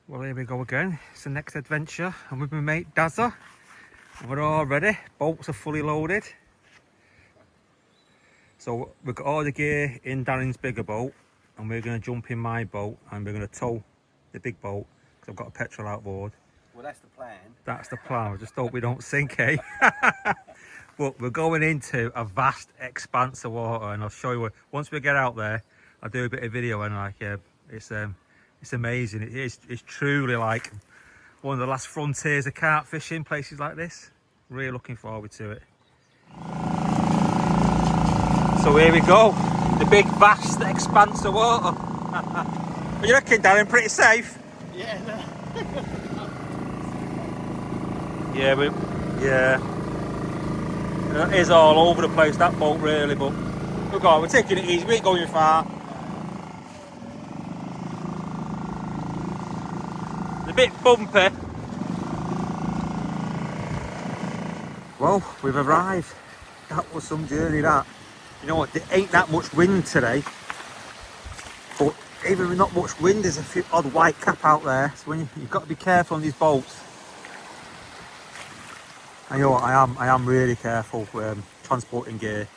Well, here we go again. It's the next adventure. I'm with my mate Dazza. We're all ready. Boats are fully loaded. So we've got all the gear in Darren's bigger boat, and we're going to jump in my boat and we're going to tow the big boat because I've got a petrol outboard. Well, that's the plan. That's the plan. I just hope we don't sink, eh? But we're going into a vast expanse of water, and I'll show you once we get out there. I'll do a bit of video, and it's amazing. It's truly like one of the last frontiers of carp fishing, places like this. Really looking forward to it. So here we go, the big vast expanse of water. What you reckon, Darren? Pretty safe? Yeah. No. Yeah. It is all over the place, that boat, really, but we're taking it easy. We ain't going far. It's a bit bumpy. Well, we've arrived. That was some journey, that. You know what, there ain't that much wind today, but even with not much wind, there's a few odd white cap out there, so you've got to be careful on these boats. And you know what, I am really careful transporting gear.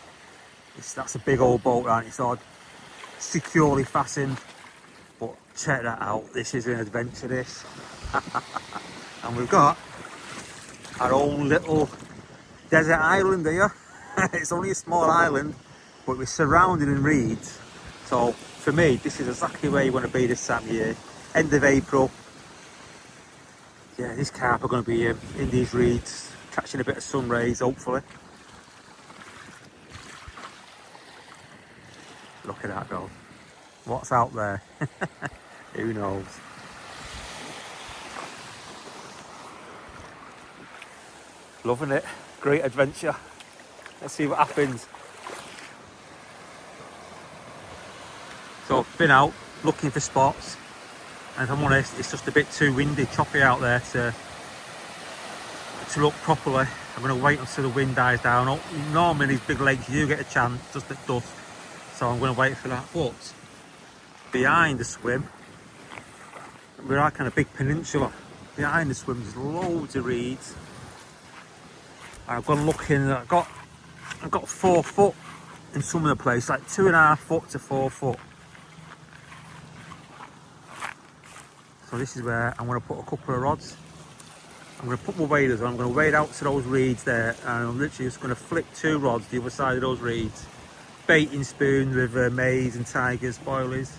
That's a big old boat, right? It's all securely fastened, but check that out, this is an adventure, this. And we've got our own little desert island here. It's only a small island, but we're surrounded in reeds. So for me, this is exactly where you want to be this time of year. End of April. Yeah, these carp are going to be in these reeds, catching a bit of sun rays, hopefully. Look at that though. What's out there? Who knows? Loving it. Great adventure. Let's see what happens. So, been out looking for spots, and if I'm honest, it's just a bit too windy, choppy out there to look properly. I'm going to wait until the wind dies down. Normally these big lakes you do get a chance just at dusk, so I'm going to wait for that. But behind the swim, we're at kind of big peninsula. Behind the swim there's loads of reeds. I've gone looking, I've got 4 foot in some of the place, like 2.5 foot to 4 foot. So this is where I'm going to put a couple of rods. I'm going to put my waders on, I'm going to wade out to those reeds there, and I'm literally just going to flick 2 rods the other side of those reeds. Baiting spoon with maize and tigers, boilies.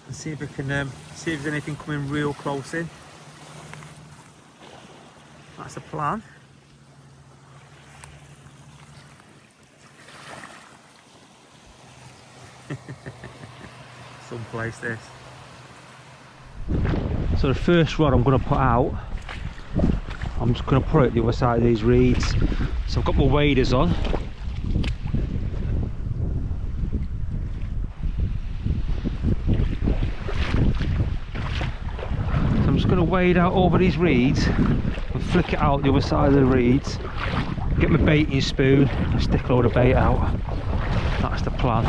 And see if we can, see if there's anything coming real close in. That's the plan. Someplace this. So the first rod I'm going to put out, I'm just going to put it the other side of these reeds. So I've got my waders on. So I'm just going to wade out over these reeds and flick it out the other side of the reeds. Get my baiting spoon and stick a load of bait out. That's the plan.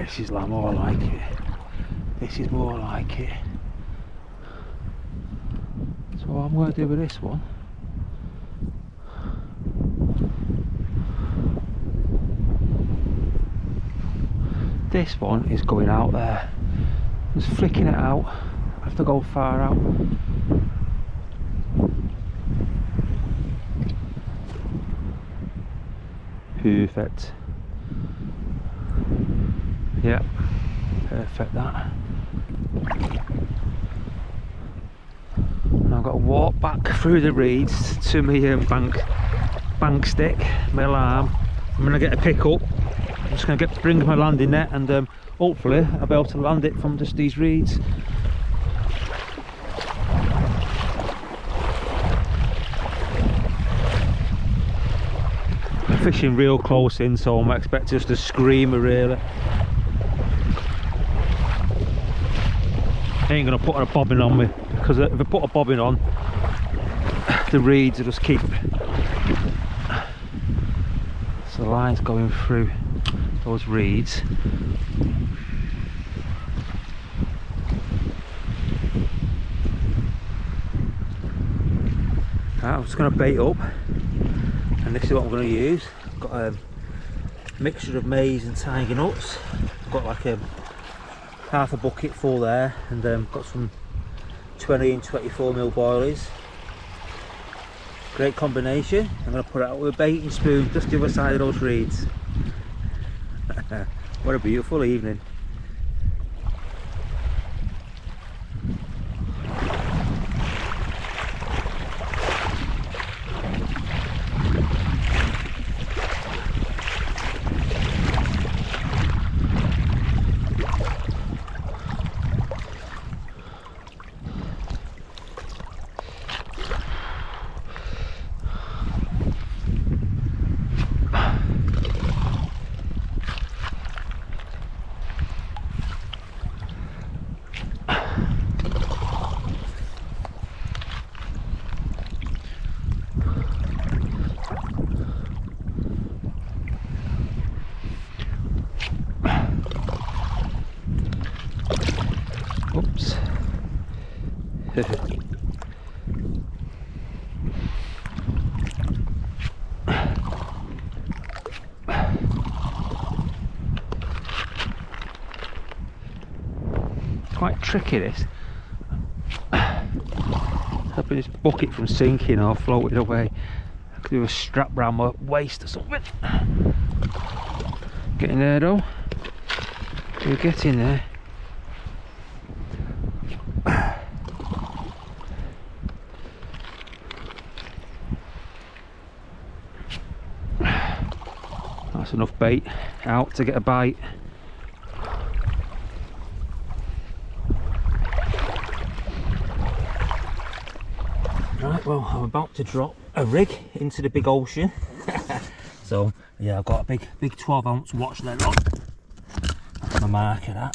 This is more like it. This is more like it. So what I'm going to do with this one, this one is going out there. Just flicking it out. I have to go far out. Perfect. Yeah, perfect that. And I've got to walk back through the reeds to my bank stick, my alarm. I'm going to get a pick up. I'm just going to bring my landing net, and hopefully I'll be able to land it from just these reeds. fishing real close in, so I'm expecting just a screamer really. I ain't gonna put a bobbin on me, because if I put a bobbin on, the reeds will just keep. So the line's going through those reeds. Right, I'm just going to bait up, and this is what I'm going to use. I've got a mixture of maize and tiger nuts. I've got like a half a bucket full there, and got some 20 and 24mm boilies. Great combination. I'm going to put it out with a baiting spoon just the other side of those reeds. What a beautiful evening. Oops. Quite tricky this. Helping this bucket from sinking or floating away. I could do a strap round my waist or something. Getting there though. We're getting there. That's enough bait out to get a bite. Right, well, I'm about to drop a rig into the big ocean. So yeah, I've got a big 12-ounce watch lead on. That's my marker, that.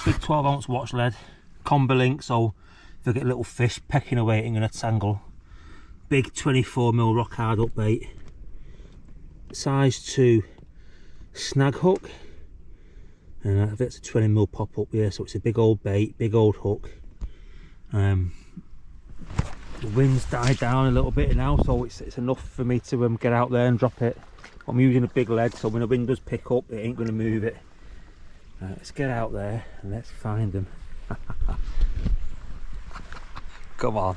Big 12-ounce watch lead, combo link, so if I get little fish pecking away it ain't gonna tangle. Big 24mm rock hard up bait. Size 2 snag hook, and that's a 20mm pop up here, so it's a big old bait, big old hook. The wind's died down a little bit now, so it's enough for me to get out there and drop it. I'm using a big lead, so when the wind does pick up it ain't going to move it. Let's get out there and let's find them. Come on.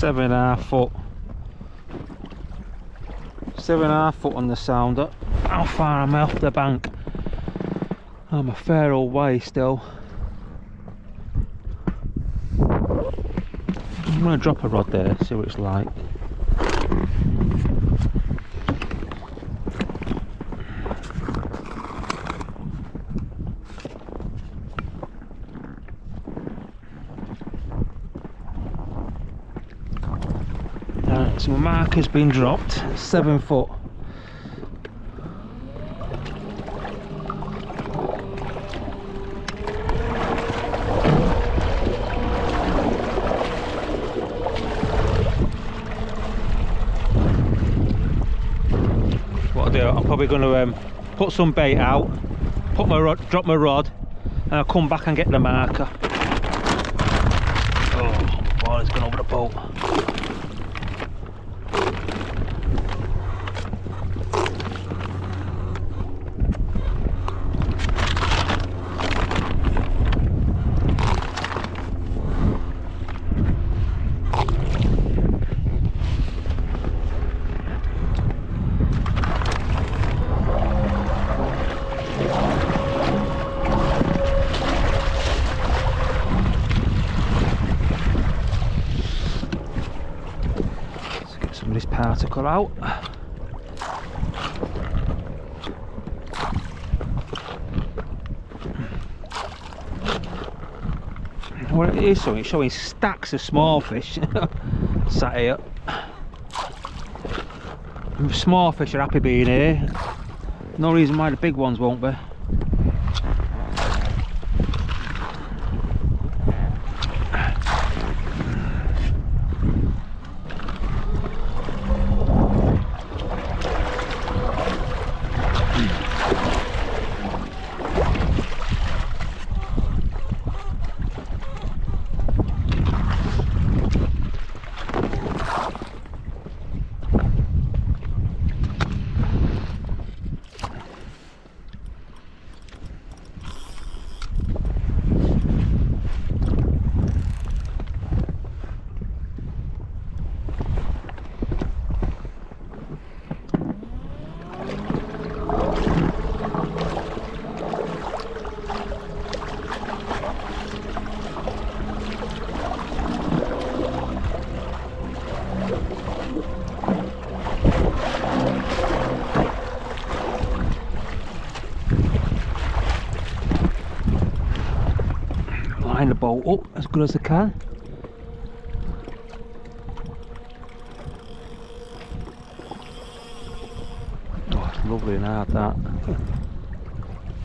7.5 foot. 7.5 foot on the sounder. How far am I off the bank? I'm a fair old way still. I'm going to drop a rod there, see what it's like. So my marker's been dropped, 7 foot. What I'll do, I'm probably going to put some bait out, put my rod, drop my rod, and I'll come back and get the marker. Oh, my ball has gone over the boat. Some of this particle out. Well, it is showing, it's showing stacks of small fish sat here. And small fish are happy being here. No reason why the big ones won't be. Line the boat up as good as I can. Oh, it's lovely and hard that.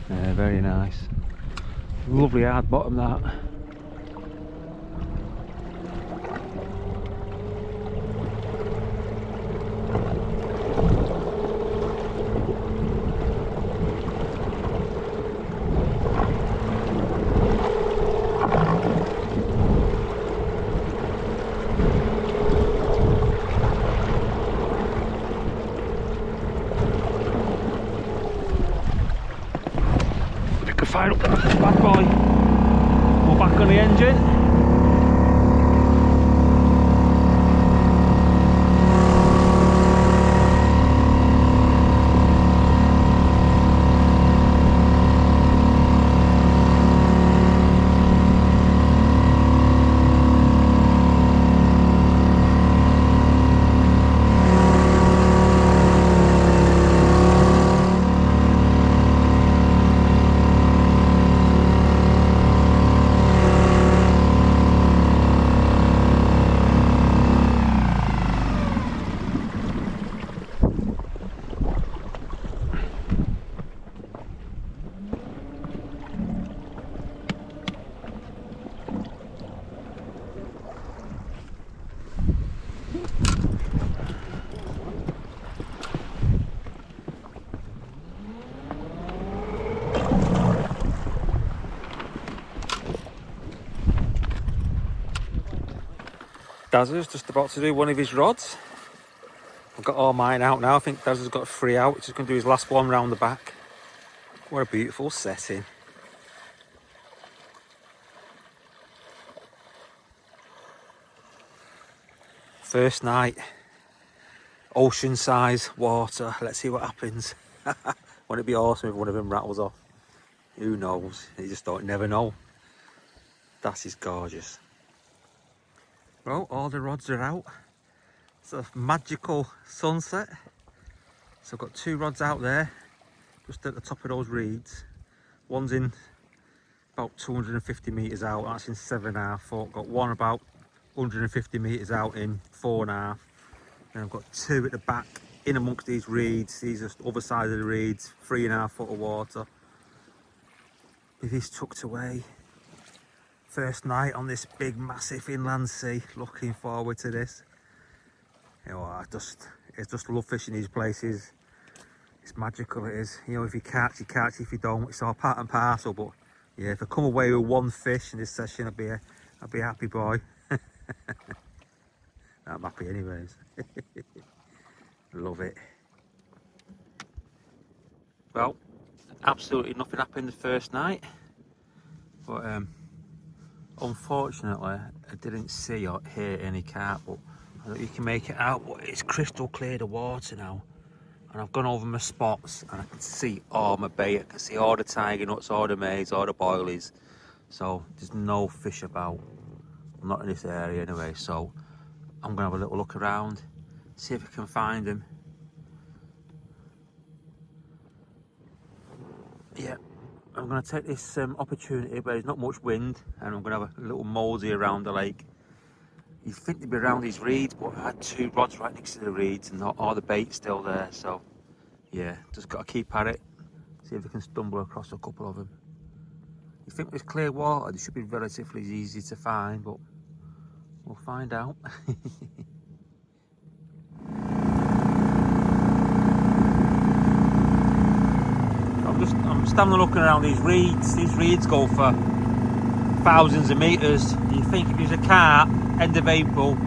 Yeah, very nice. Lovely hard bottom that. Fire up the bad boy. We're back on the engine. Dazza's just about to do one of his rods. I've got all mine out now. I think Dazza's got 3 out. He's just going to do his last one round the back. What a beautiful setting. First night, ocean size water. Let's see what happens. Wouldn't it be awesome if one of them rattles off? Who knows? You just don't never know. That is gorgeous. Well, all the rods are out. It's a magical sunset. So I've got 2 rods out there, just at the top of those reeds. One's in about 250 metres out, that's in 7.5 foot. Got one about 150 metres out in 4.5. And I've got 2 at the back, in amongst these reeds. These are the other side of the reeds, 3.5 foot of water. With this tucked away. First night on this big, massive inland sea. Looking forward to this. You know, I just love fishing these places. It's magical, it is. You know, if you catch, you catch. If you don't, it's all part and parcel. But yeah, if I come away with 1 fish in this session, I'd be a happy boy. I'm happy anyways. Love it. Well, absolutely nothing happened the first night, but unfortunately I didn't see or hear any carp. But I don't know if you can make it out, but it's crystal clear the water now. And I've gone over my spots and I can see all my bait. I can see all the tiger nuts, all the maize, all the boilies. So there's no fish about. Not in this area anyway, so I'm gonna have a little look around, see if I can find them. Yeah, I'm gonna take this opportunity where there's not much wind, and I'm gonna have a little mosey around the lake. You'd think they'd be around these reeds, but I had 2 rods right next to the reeds and all the bait's still there, so yeah, just gotta keep at it, see if I can stumble across a couple of them. You think with clear water they should be relatively easy to find, but we'll find out. I'm standing looking around these reeds. These reeds go for thousands of metres. You think if there's a carp, end of April,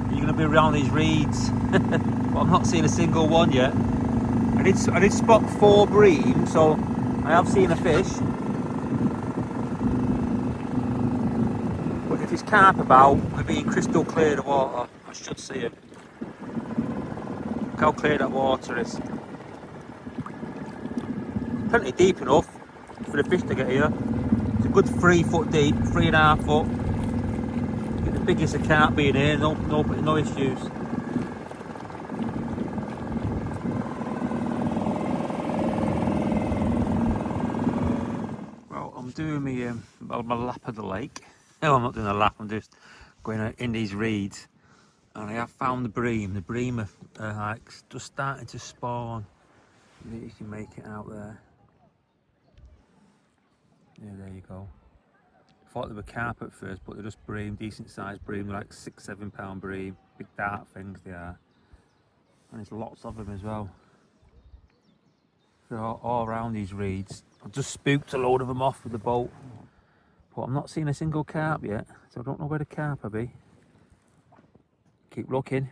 you're going to be around these reeds. But I'm not seeing a single one yet. I did spot 4 bream, so I have seen a fish. But if it's carp about, we're being crystal clear the water, I should see it. Look how clear that water is. Plenty deep enough for the fish to get here. It's a good 3 foot deep, 3.5 foot. Get the biggest of carp being here, no issues. Well, I'm doing my lap of the lake. No, I'm not doing a lap, I'm just going in these reeds. And I have found the bream. The bream are like just starting to spawn. You can make it out there. Yeah, there you go. I thought they were carp at first, but they're just bream, decent sized bream, like 6-7 pound bream, big dark things they are. And there's lots of them as well. They're all around these reeds. I've just spooked a load of them off with the boat, but I'm not seeing a single carp yet, so I don't know where the carp will be. Keep looking.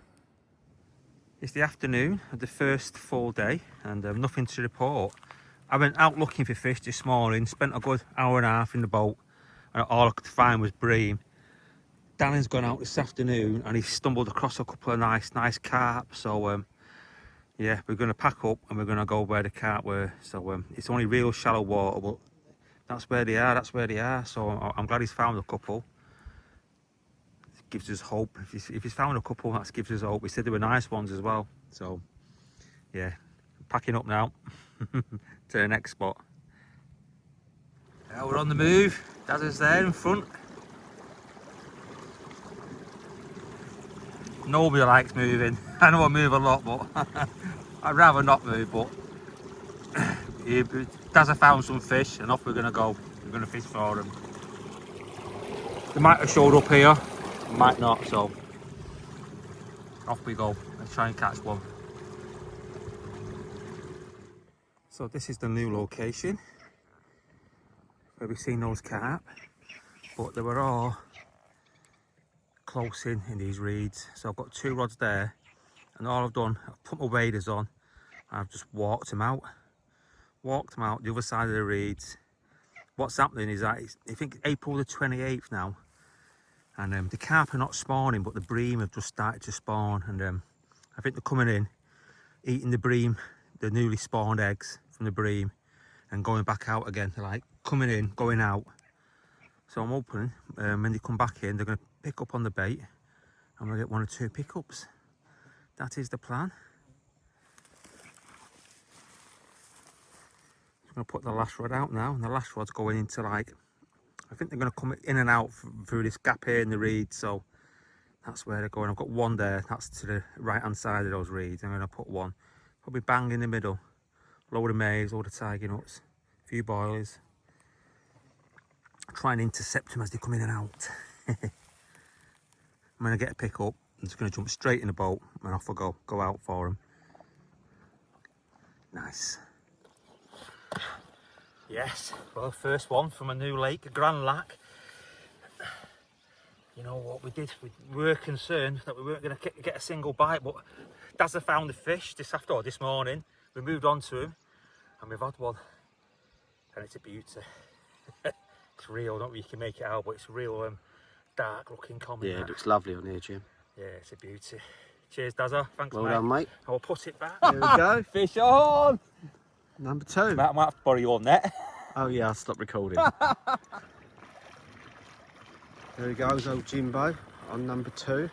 It's the afternoon of the first full day, and nothing to report. I went out looking for fish this morning, spent a good hour and a half in the boat, and all I could find was bream. Danny's gone out this afternoon and he stumbled across a couple of nice carp. So yeah, we're going to pack up and we're going to go where the carp were. So it's only real shallow water, but that's where they are. So I'm glad he's found a couple. It gives us hope. If he's found a couple, that gives us hope. He said they were nice ones as well. So yeah, packing up now to the next spot. We're on the move. Dazza's there in front. Nobody likes moving. I know I move a lot, but I'd rather not move. But Dazza found some fish, and off we're gonna go. We're gonna fish for them. They might have showed up here, might not. So off we go. Let's try and catch one. So this is the new location where we've seen those carp, but they were all close in these reeds. So I've got 2 rods there, and all I've done, I've put my waders on and I've just walked them out the other side of the reeds. What's happening is that I think April the 28th now, and the carp are not spawning, but the bream have just started to spawn, and I think they're coming in, eating the bream, the newly spawned eggs from the bream, and going back out again. They're like coming in, going out. So I'm hoping when they come back in, they're going to pick up on the bait and we'll get 1 or 2 pickups. That is the plan. I'm going to put the last rod out now, and the last rod's going into, like, I think they're going to come in and out through this gap here in the reed, so that's where they're going. I've got one there, that's to the right hand side of those reeds. I'm going to put one probably bang in the middle. Load of maize, load of tiger nuts, a few boilies. Try and intercept them as they come in and out. When I get a pick up, I'm just going to jump straight in the boat and off I go out for them. Nice. Yes, well, first one from a new lake, a Grand Lac. You know what we did? We were concerned that we weren't going to get a single bite, but Dazza found the fish this morning. We moved on to him and we've had one, and it's a beauty. It's real, I don't know if you can make it out, but it's real dark looking common. Yeah, it looks lovely on here, Jim. Yeah, it's a beauty. Cheers, Dazza. Thanks, well mate. done, mate. I will put it back. There we go. Fish on! Number 2. Matt, I might have to borrow your net. Oh yeah, I'll stop recording. There he goes, old Jimbo, on number 2.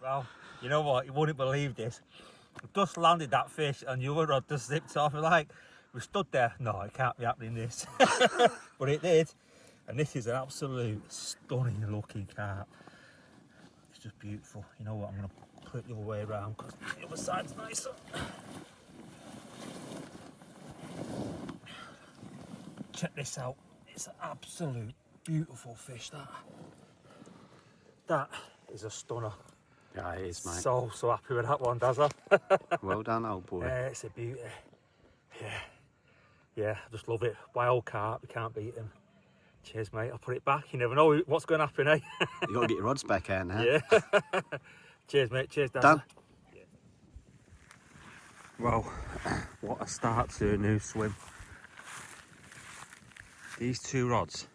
Well, you know what? You wouldn't believe this. I've just landed that fish and the other rod just zipped off. We're like, we stood there. No, it can't be happening, this. But it did. And this is an absolute stunning looking carp. It's just beautiful. You know what? I'm going to put it the other way around because the other side's nicer. Check this out. It's an absolute beautiful fish, that. That is a stunner. Yeah, it is, mate. So happy with that one, Dazza. Well done, old boy. Yeah, it's a beauty. Yeah, I just love it. Wild carp, you can't beat him. Cheers, mate. I'll put it back. You never know what's going to happen, eh? You got to get your rods back out now. Yeah. Cheers, mate. Cheers, Dazza. Done. Yeah. Well, what a start to a new swim. These 2 rods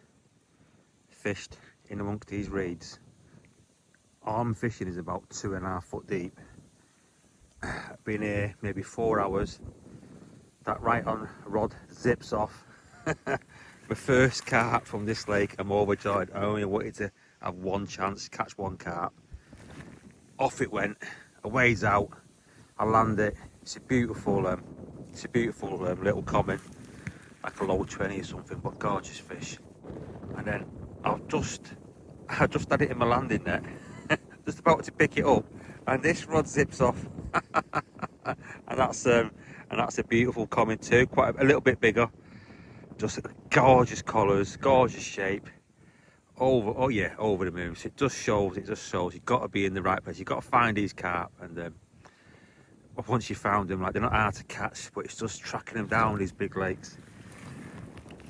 fished in amongst these reeds. All I'm fishing is about 2.5 foot deep. Been here maybe 4 hours. That right on rod zips off. My first carp from this lake. I'm overjoyed. I only wanted to have one chance, catch one carp. Off it went, a ways out. I land it. It's a beautiful little common, like a low 20 or something, but gorgeous fish. And then I just had it in my landing net. Just about to pick it up, and this rod zips off, and that's a beautiful common too, quite a little bit bigger. Just gorgeous colours, gorgeous shape. Over the moon. So it just shows. You've got to be in the right place. You've got to find these carp, and once you found them, like, they're not hard to catch, but it's just tracking them down these big lakes.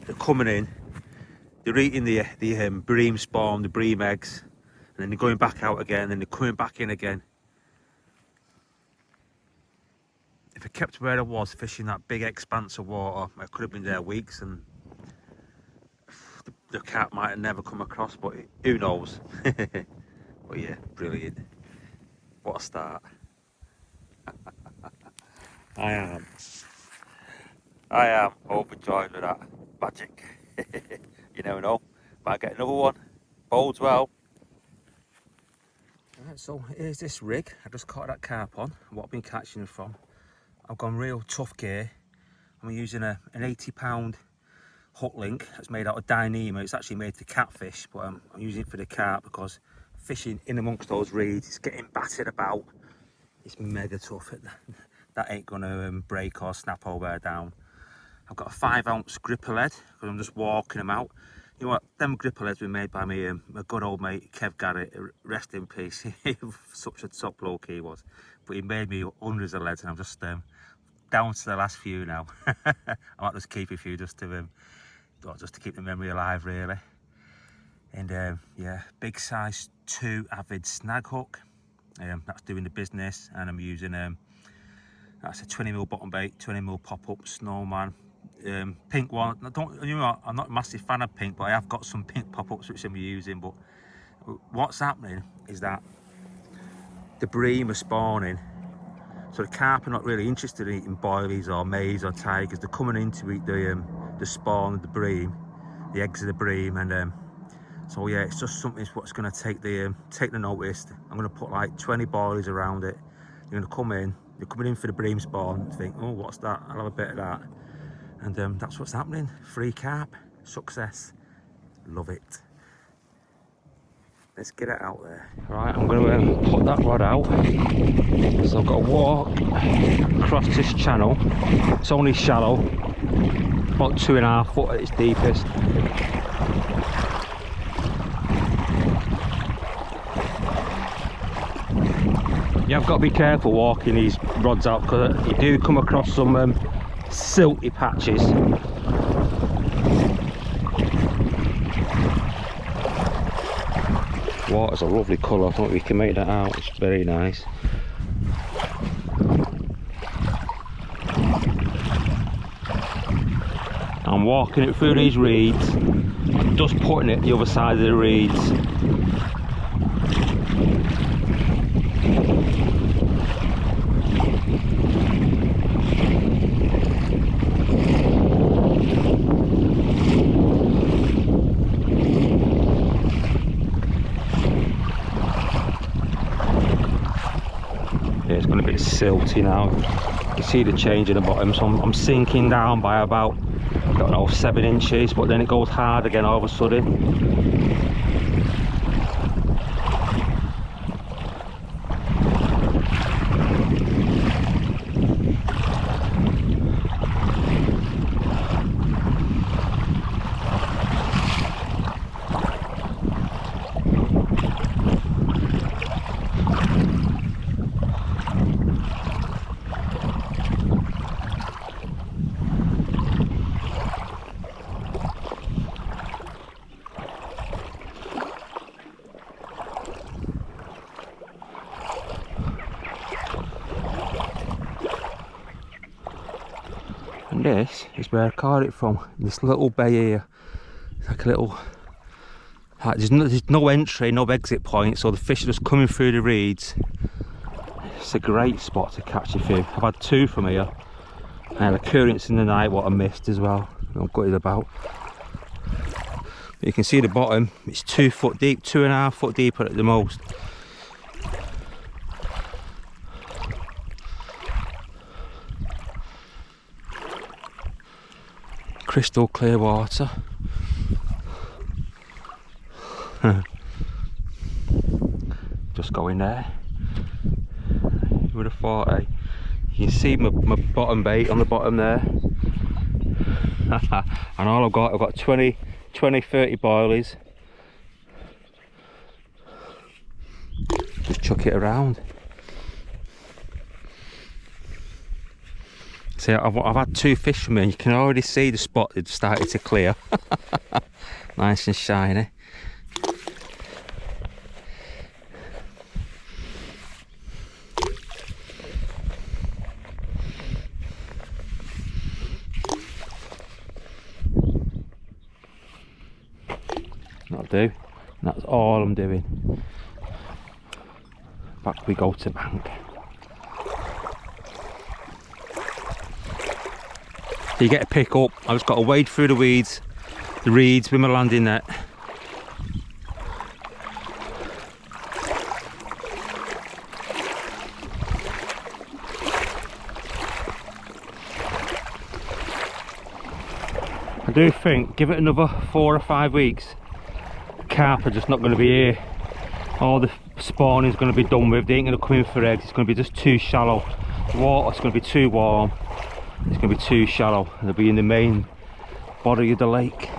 They're coming in. They're eating the bream spawn, the bream eggs. And then they're going back out again, and they're coming back in again. If I kept where I was, fishing that big expanse of water, I could have been there weeks, and the carp might have never come across, but who knows. But yeah, brilliant. What a start. I am overjoyed with that magic. You never know, might get another one. Bodes well. Right, so here's this rig. I just caught that carp on. What I've been catching it from. I've gone real tough gear. I'm using an 80-pound hook link that's made out of Dyneema. It's actually made to catfish, but I'm using it for the carp because fishing in amongst those reeds, it's getting battered about. It's mega tough. That ain't gonna break or snap over down. I've got a 5-ounce gripper lead because I'm just walking them out. You know what, them gripper leads were made by me, my good old mate Kev Garrett, rest in peace. Such a top bloke he was. But he made me hundreds of leads, and I'm just down to the last few now. I might just keep a few just to just to keep the memory alive really. And yeah, big size 2 Avid snag hook. That's doing the business, and I'm using that's a 20mm bottom bait, 20mm pop-up snowman. Pink one. I'm not a massive fan of pink, but I have got some pink pop-ups which I'm using. But what's happening is that the bream are spawning, so the carp are not really interested in eating boilies or maize or tigers. They're coming in to eat the spawn of the bream, the eggs of the bream, and so yeah, it's just something what's going to take the notice. I'm going to put like 20 boilies around it. You're going to come in. You're coming in for the bream spawn. Think, oh, what's that? I'll have a bit of that. And that's what's happening. Free carp, success. Love it. Let's get it out there. Right, I'm going to put that rod out. So I've got to walk across this channel. It's only shallow, about 2.5 foot at its deepest. Yeah, I've got to be careful walking these rods out because you do come across some silty patches. Water's a lovely colour. I think we can make that out. It's very nice. I'm walking it through these reeds, just putting it the other side of the reeds. It's going to be silty now. You see the change in the bottom, so I'm sinking down by about, I don't know, 7 inches, but then it goes hard again all of a sudden. And this is where I caught it from, this little bay here. It's like a little, there's no entry, no exit point, so the fish are just coming through the reeds. It's a great spot to catch a few. I've had 2 from here. I had a currents in the night, what I missed as well. I'm gutted about. You can see the bottom, it's 2 foot deep, 2.5 foot deep at the most. Crystal clear water. Just go in there. You would have thought, eh? You can see my bottom bait on the bottom there. And all I've got 20, 30 boilies. Just chuck it around. See, I've had 2 fish from me, and you can already see the spot that's started to clear. Nice and shiny. That'll do. That's all I'm doing. Back we go to bank. So you get a pick up. I just got to wade through the reeds with my landing net. I do think, give it another 4 or 5 weeks, carp are just not going to be here. All the spawning is going to be done with. They ain't going to come in for eggs. It's going to be just too shallow. The water's going to be too warm. It's going to be too shallow. They'll be in the main body of the lake.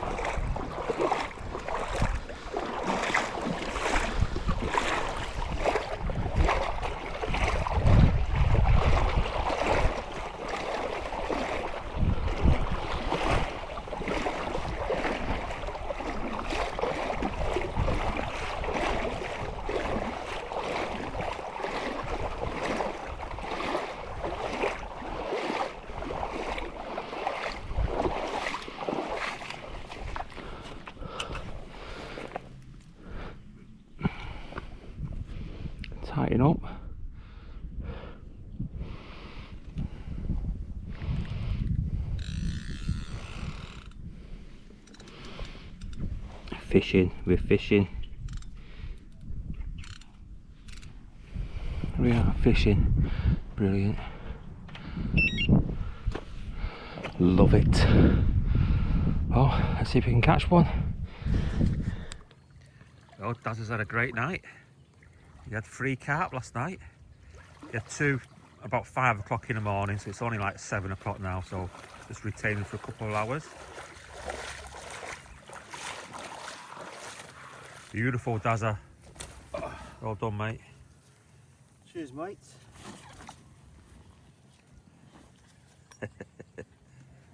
biting up. Fishing, we're fishing. We are fishing. Brilliant. Love it. Oh, let's see if we can catch one. Oh, Dazza's had a great night. He had 3 carp last night. He had 2 about 5 o'clock in the morning, so it's only like 7 o'clock now, so just retaining for a couple of hours. Beautiful, Dazza. Well done, mate. Cheers, mate.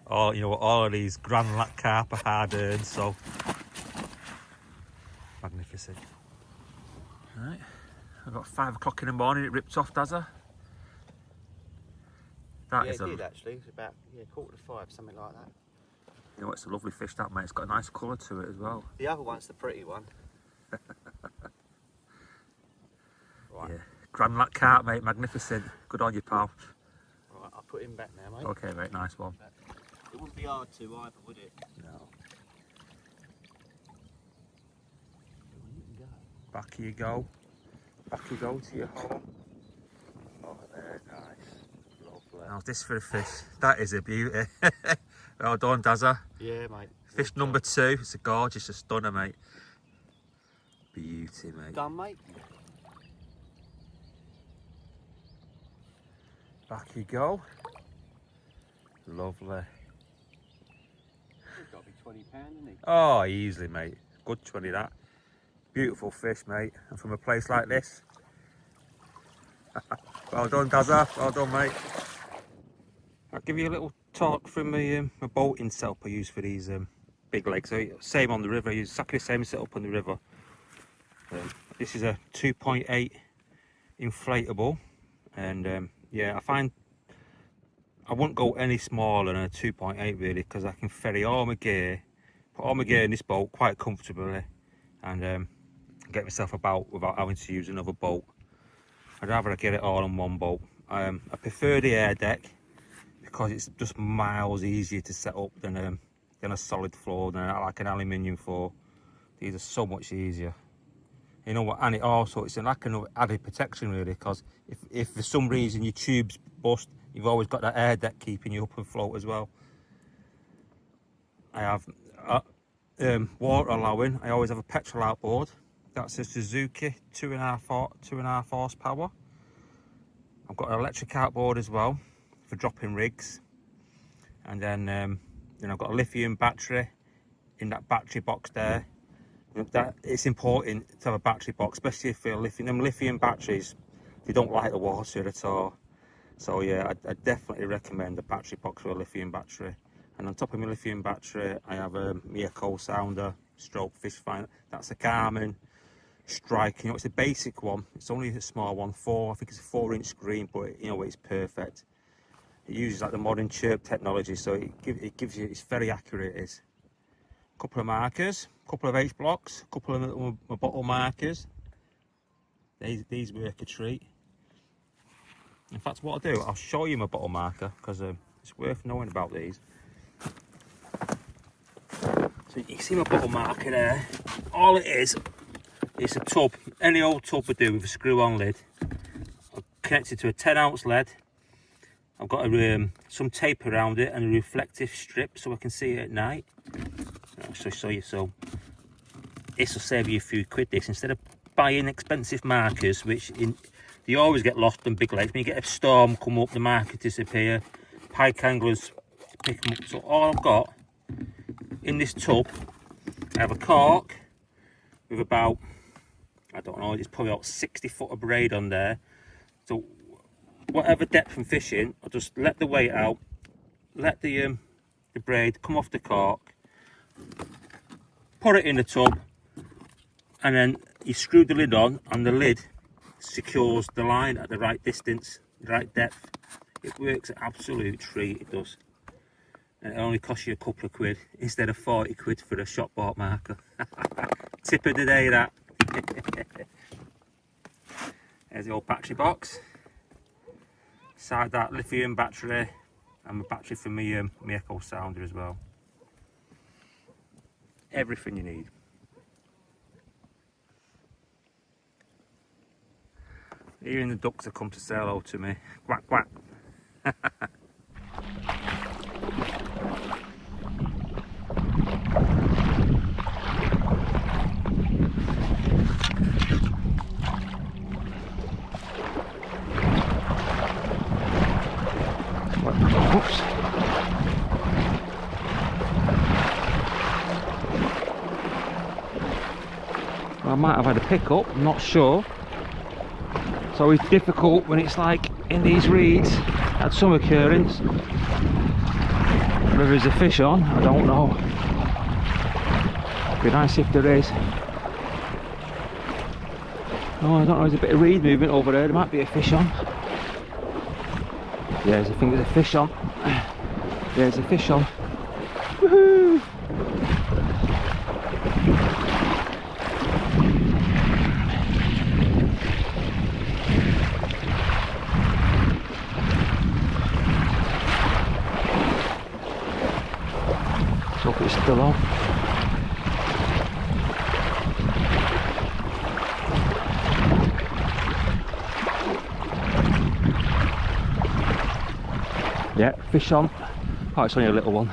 Oh, you know what, all of these Grand Lat carp are hard earned, so magnificent. Right, about 5 o'clock in the morning, it ripped off, Dazza. That is it did actually. It's about 4:45, something like that. You know, it's a lovely fish, that, mate. It's got a nice colour to it as well. The other one's the pretty one. Right. Yeah, Grand Lat carp, mate, magnificent. Good on you, pal. Right, I'll put him back now, mate. Okay, mate, nice one. It wouldn't be hard to either, would it? No. Back you go. Back you go to your home. Oh, there, nice. Lovely. How's this for a fish? That is a beauty. Well done, Dazza. Yeah, mate. Fish number 2. It's a gorgeous, a stunner, mate. Beauty, mate. Done, mate. Back you go. Lovely. He's got to be £20, isn't he? Oh, easily, mate. Good 20, that. Beautiful fish, mate. And from a place like this. Well done, Dazza. Well done, mate. I'll give you a little talk from my boating setup I use for these big legs. So, same on the river. I use exactly the same setup on the river. This is a 2.8 inflatable, and yeah, I find I wouldn't go any smaller than a 2.8 really, because I can ferry all my gear, put all my gear in this boat quite comfortably, and get myself about without having to use another boat. I'd rather get it all on one boat. I prefer the air deck because it's just miles easier to set up than a solid floor, than like an aluminium floor. These are so much easier. You know what, and it also, it's like an added protection really, because if for some reason your tubes bust, you've always got that air deck keeping you up and float as well. I have water allowing. I always have a petrol outboard. That's a Suzuki 2.5 horsepower. I've got an electric outboard as well for dropping rigs, and then I've got a lithium battery in that battery box there. That it's important to have a battery box, especially for lithium batteries. They don't like the water at all. So yeah, I definitely recommend a battery box for a lithium battery. And on top of my lithium battery, I have a Miyako sounder, stroke fish finder. That's a Garmin Strike. You know, it's a basic one. It's only a small one, I think it's a 4-inch screen, but you know, it's perfect. It uses like the modern chirp technology, so it gives you, it's very accurate. It is. Couple of markers, couple of H blocks, couple of my bottle markers. These work a treat. In fact, what I'll do, I'll show you my bottle marker, because it's worth knowing about these. So you can see my bottle marker there. All it is, it's a tub, any old tub would do with a screw-on lid. I've connected to a 10-ounce lead. I've got some tape around it and a reflective strip so I can see it at night. I'll show you. So this will save you a few quid. This, instead of buying expensive markers, which they always get lost on big lakes. When you get a storm come up, the markers disappear. Pike anglers pick them up. So all I've got in this tub, I have a cork with about, I don't know, it's probably about 60 foot of braid on there. So whatever depth I'm fishing, I'll just let the weight out, let the braid come off the cork, put it in the tub, and then you screw the lid on, and the lid secures the line at the right distance, the right depth. It works an absolute treat, it does. And it only costs you a couple of quid instead of 40 quid for a shop bought marker. Tip of the day, that. There's the old battery box. Inside that, lithium battery, and a battery for me, my Echo Sounder as well. Everything you need. Hearing the ducks have come to say hello to me. Quack quack. Oops. I might have had a pickup, I'm not sure. It's always difficult when it's like in these reeds. Had some occurrence. Whether there's a fish on, I don't know. Be nice if there is. Oh, I don't know, there's a bit of reed movement over there. There might be a fish on. Yes, I think there's a fish on. There's a fish on. Woohoo! Let's hope it's still on. Yeah, fish on. Oh, it's only a little one.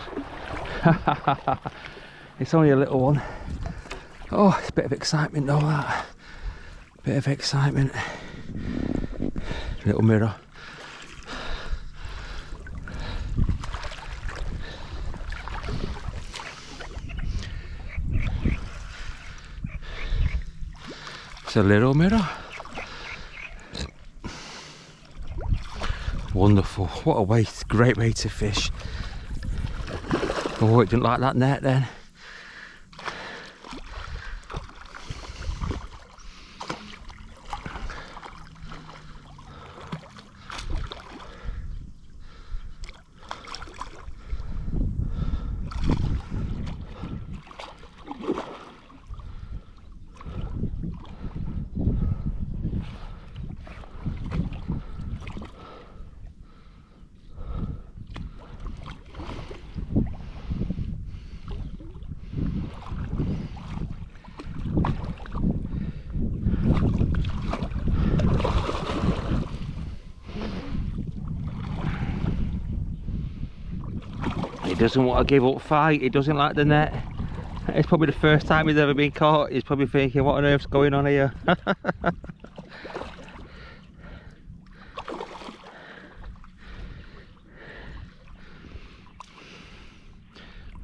It's only a little one. Oh, it's a bit of excitement though, that. Bit of excitement. Little mirror. It's a little mirror. Wonderful, what a way, great way to fish. Oh, it didn't like that net then. He doesn't want to give up fight, he doesn't like the net. It's probably the first time he's ever been caught. He's probably thinking, what on earth's going on here?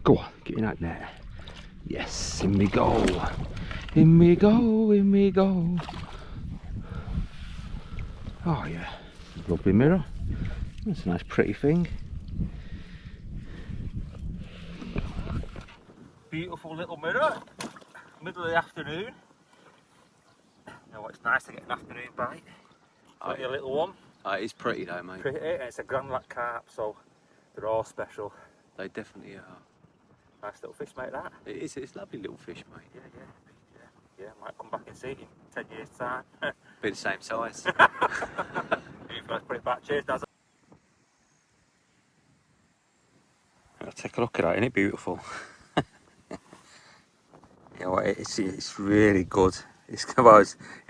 Go on, get in that net. Yes, in we go. In we go, in we go. Oh yeah, lovely mirror. That's a nice pretty thing. Beautiful little mirror, middle of the afternoon. You know, it's nice to get an afternoon bite. Like your little one. It is pretty though, mate. Pretty, and it's a Grand Lac carp, so they're all special. They definitely are. Nice little fish, mate, that. It is, it's a lovely little fish, mate. Yeah, might come back and see it in 10 years' time. Be the same size. Let's put it back. Cheers, Dazza. Take a look at that, isn't it beautiful? You know what, it's really good.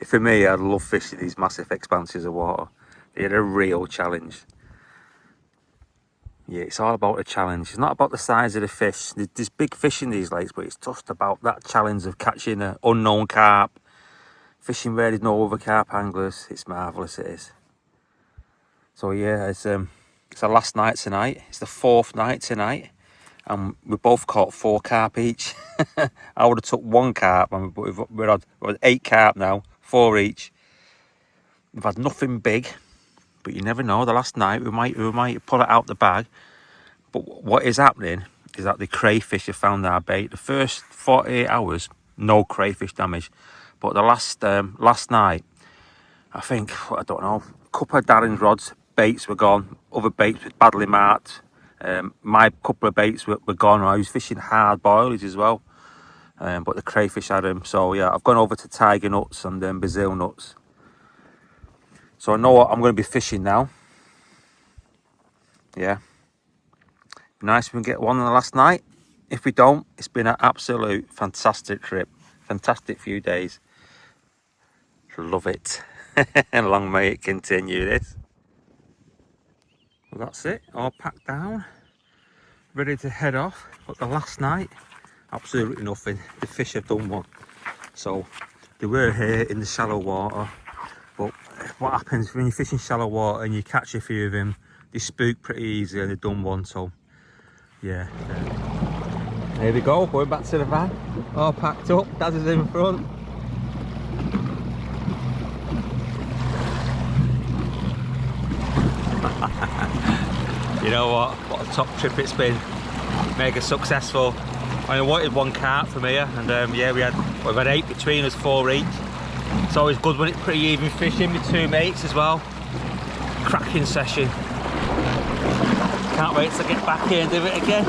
For me, I love fishing these massive expanses of water. They're a real challenge. Yeah, it's all about the challenge. It's not about the size of the fish. There's big fish in these lakes, but it's just about that challenge of catching an unknown carp, fishing where there's no other carp anglers. It's marvellous, it is. So yeah, it's our last night tonight. It's the 4th night tonight. And we both caught 4 carp each. I would have took 1 carp, but we're at 8 carp now, 4 each. We've had nothing big, but you never know. The last night we might pull it out the bag. But what is happening is that the crayfish have found our bait. The first 48 hours, no crayfish damage. But the last night, I think, I don't know, a couple of Darren's rods, baits were gone. Other baits were badly marked. My couple of baits were gone. I was fishing hard boilies as well, but the crayfish had them. So yeah, I've gone over to tiger nuts and Brazil nuts. So I know what I'm going to be fishing now. Yeah. Nice if we can get one on the last night. If we don't, it's been an absolute fantastic trip. Fantastic few days. Love it. And long may it continue this. Well, that's it. All packed down. Ready to head off. But the last night, absolutely nothing. The fish have done one. So they were here in the shallow water. But what happens when you fish in shallow water and you catch a few of them, they spook pretty easy and they've done one. So yeah. Here we go, going back to the van. All packed up, Dazza's in front. You know what a top trip it's been. Mega successful. I wanted one carp from here, and yeah, we've had 8 between us, 4 each. It's always good when it's pretty even fishing with 2 mates as well. Cracking session. Can't wait to get back here and do it again.